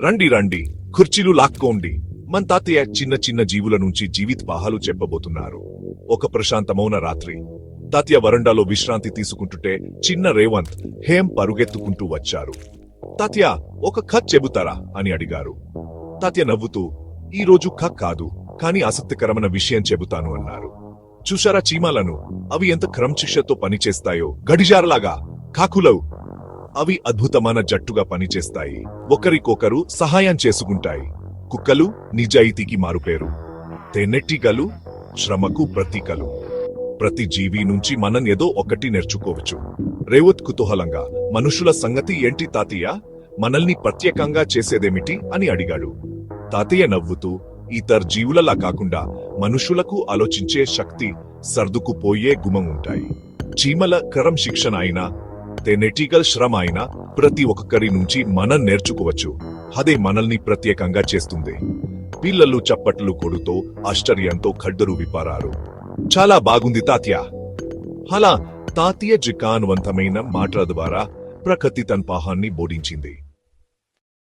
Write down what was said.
రండి రండి, కుర్చీలు లాక్కోండి. మన తాతయ్య చిన్న చిన్న జీవుల నుంచి జీవిత పాహాలు చెప్పబోతున్నారు. ఒక ప్రశాంతమైన రాత్రి తాతయ్య వరండాలో విశ్రాంతి తీసుకుంటుంటే చిన్న రేవంత్, హేమ్ పరుగెత్తుకుంటూ వచ్చారు. తాతయ్య, ఒక కథ చెబుతారా అని అడిగారు. తాతయ్య నవ్వుతూ, ఈ రోజు కథ కాదు, కానీ ఆసక్తికరమైన విషయం చెబుతాను అన్నారు. చూశారా చీమాలను? అవి ఎంత క్రమశిక్షతో పనిచేస్తాయో, గడిజారలాగా. కాకులవు, అవి అద్భుతమైన జట్టుగా పనిచేస్తాయి, ఒకరికొకరు సహాయం చేసుకుంటాయి. కుక్కలు నిజాయితీకి మారుపేరు. తేనెటీగలు శ్రమకు ప్రతీకలు. ప్రతి జీవి నుంచి మనం ఏదో ఒకటి నేర్చుకోవచ్చు. రేవత్ కుతూహలంగా, మనుషుల సంగతి ఏంటి తాతయ్య? మనల్ని ప్రత్యేకంగా చేసేదేమిటి అని అడిగాడు. తాతయ్య నవ్వుతూ, ఇతర జీవులలా కాకుండా మనుషులకు ఆలోచించే శక్తి, సర్దుకుపోయే గుణం ఉంటాయి. చీమల క్రమశిక్షణ అయినా, తేనెటీగల శ్రమ అయినా ప్రతి ఒక్కరి నుంచి మనం నేర్చుకోవచ్చు. అదే మనల్ని ప్రత్యేకంగా చేస్తుంది. పిల్లలు చప్పట్లు కొడుతూ ఆశ్చర్యంతో కడ్డరు విప్పారారు. చాలా బాగుంది తాతయ్య. అలా తాతయ్య జికాన్వంతమైన మాటల ద్వారా ప్రకృతి తన పాహాన్ని బోధించింది.